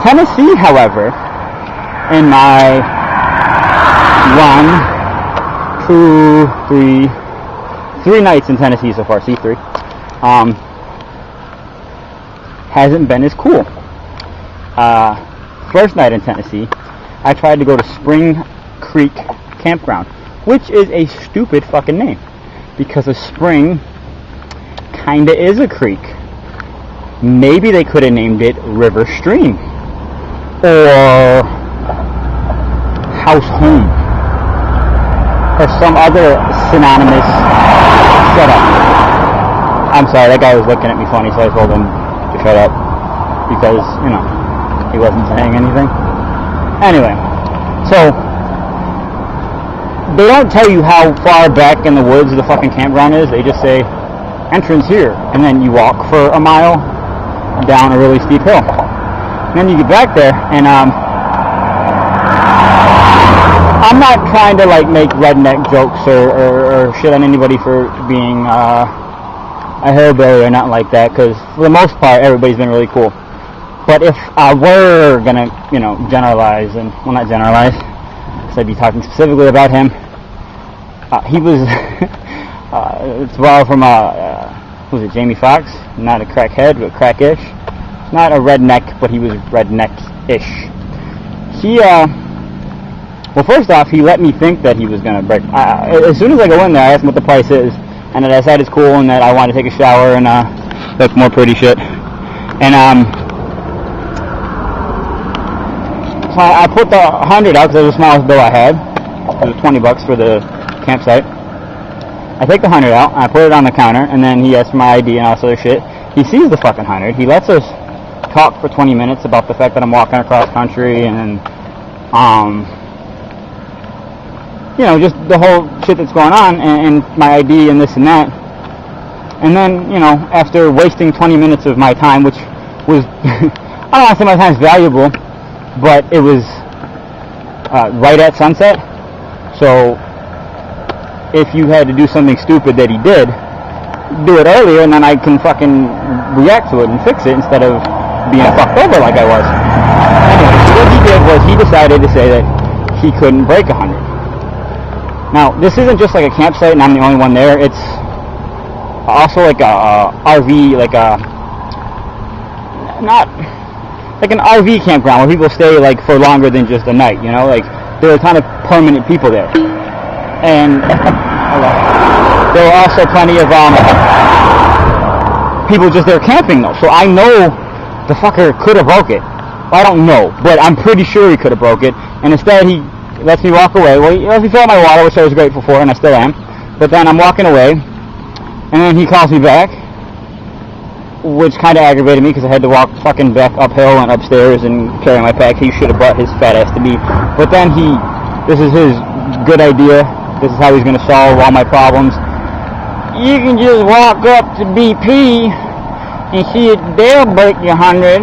Tennessee, however, in my 3 nights in Tennessee so far, C3, hasn't been as cool. First night in Tennessee, I tried to go to Spring Creek Campground, which is a stupid fucking name, because a spring kinda is a creek. Maybe they could have named it River Stream or House Home or some other synonymous setup. I'm sorry, that guy was looking at me funny, so I told him to shut up because, you know, he wasn't saying anything. Anyway, so they don't tell you how far back in the woods the fucking campground is. They just say entrance here, and then you walk for a mile down a really steep hill. And then you get back there, and I'm not trying to like make redneck jokes or shit on anybody for being a hillbilly or nothing like that, because for the most part everybody's been really cool. But if I were gonna, you know, generalize, and well, not generalize, because I'd be talking specifically about him. He was it's borrowed from who was it, Jamie Foxx? Not a crackhead, but crackish. Not a redneck, but he was redneck-ish. He, well, first off, he let me think that he was gonna break. As soon as I go in there, I ask him what the price is, and that I said it's cool, and that I want to take a shower and look more pretty shit. And so I put the 100 out because it was the smallest bill I had. It was $20 for the campsite. I take the 100 out, I put it on the counter, and then he asks for my ID and all this other shit. He sees the fucking 100. He lets us talk for 20 minutes about the fact that I'm walking across country and, you know, just the whole shit that's going on, and my ID and this and that. And then, you know, after wasting 20 minutes of my time, which was, I don't want to say my time's valuable, but it was right at sunset. So if you had to do something stupid that he did, do it earlier, and then I can fucking react to it and fix it instead of being fucked over like I was. Anyway, so what he did was he decided to say that he couldn't break 100. Now, this isn't just like a campsite and I'm the only one there. It's also like a RV, like a, not like an RV campground where people stay like for longer than just a night, you know, like there are a ton of permanent people there. And there were also plenty of people just there camping though. So I know the fucker could have broke it. Well, I don't know, but I'm pretty sure he could have broke it. And instead he lets me walk away. Well, he lets me fill out my water, which I was grateful for, and I still am. But then I'm walking away, and then he calls me back, which kind of aggravated me because I had to walk fucking back uphill and upstairs and carry my pack. He should have brought his fat ass to me. But then this is his good idea. This is how he's going to solve all my problems. You can just walk up to BP and see if they'll break your 100,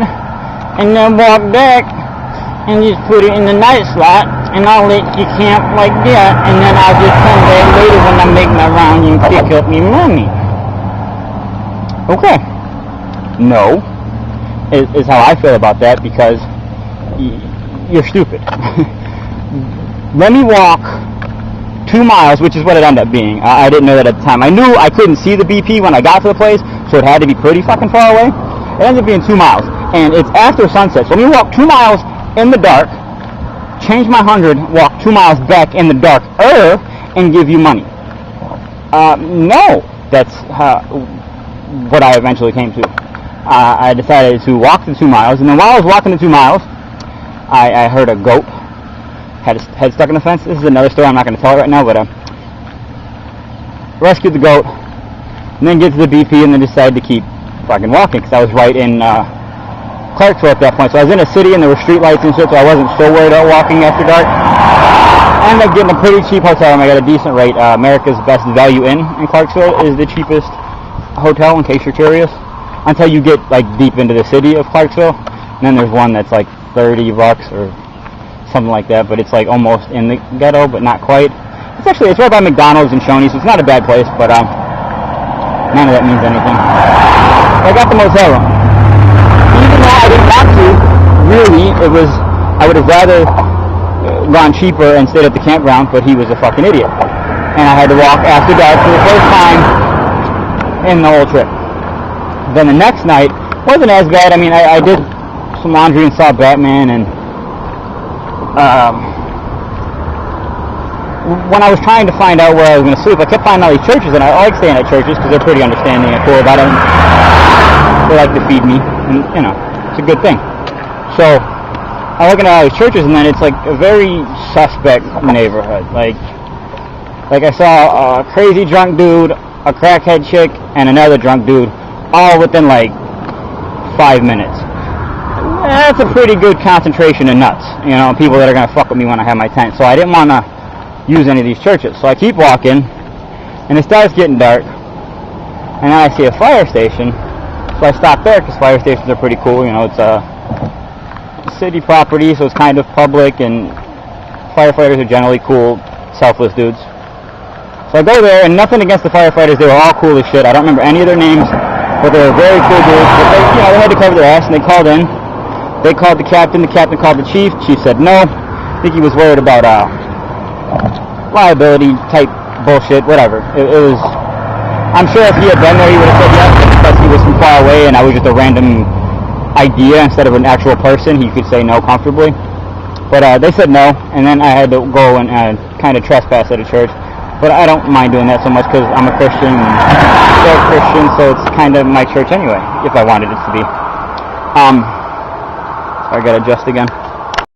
and then walk back and just put it in the night slot, and I'll let you camp like that, and then I'll just come back later when I make my round and pick up your money. Okay. No, is how I feel about that, because you're stupid. Let me walk 2 miles, which is what it ended up being. I didn't know that at the time. I knew I couldn't see the BP when I got to the place, so it had to be pretty fucking far away. It ended up being 2 miles, and it's after sunset. So let me walk 2 miles in the dark, change my 100, walk 2 miles back in the dark, and give you money. No, that's what I eventually came to. I decided to walk the 2 miles, and then while I was walking the 2 miles, I heard a goat had its head stuck in the fence. This is another story I'm not going to tell it right now, but rescued the goat, and then get to the BP, and then decided to keep fucking walking, because I was right in Clarksville at that point. So I was in a city, and there were street lights and shit, so I wasn't so worried about walking after dark. I ended up getting a pretty cheap hotel, and I got a decent rate. America's Best Value Inn in Clarksville is the cheapest hotel, in case you're curious, until you get like deep into the city of Clarksville. And then there's one that's like $30 or something like that, but it's like almost in the ghetto, but not quite. It's right by McDonald's and Shoney's, so it's not a bad place, but none of that means anything. I got the motel room. Even though I didn't want to, really, I would have rather gone cheaper and stayed at the campground, but he was a fucking idiot. And I had to walk after dark for the first time in the whole trip. Then the next night wasn't as bad. I mean, I did some laundry and saw Batman, and when I was trying to find out where I was going to sleep, I kept finding all these churches, and I like staying at churches because they're pretty understanding and cool about it. They like to feed me, and you know, it's a good thing. So I'm looking at all these churches, and then it's like a very suspect neighborhood. Like I saw a crazy drunk dude, a crackhead chick, and another drunk dude, all within like 5 minutes. That's a pretty good concentration of nuts, you know, people that are going to fuck with me when I have my tent. So I didn't want to use any of these churches. So I keep walking, and it starts getting dark, and then I see a fire station. So I stop there because fire stations are pretty cool. You know, it's a city property, so it's kind of public, and firefighters are generally cool, selfless dudes. So I go there, and nothing against the firefighters, they were all cool as shit. I don't remember any of their names, but they were very cool dudes. But they, you know, they had to cover their ass, and they called in. They called the captain called the chief said no. I think he was worried about liability type bullshit, whatever. It was, I'm sure if he had been there he would have said yes, but because he was from far away and I was just a random idea instead of an actual person, he could say no comfortably. But they said no, and then I had to go and kind of trespass at a church. But I don't mind doing that so much because I'm a Christian and they're Christian, so it's kind of my church anyway, if I wanted it to be. I gotta adjust again.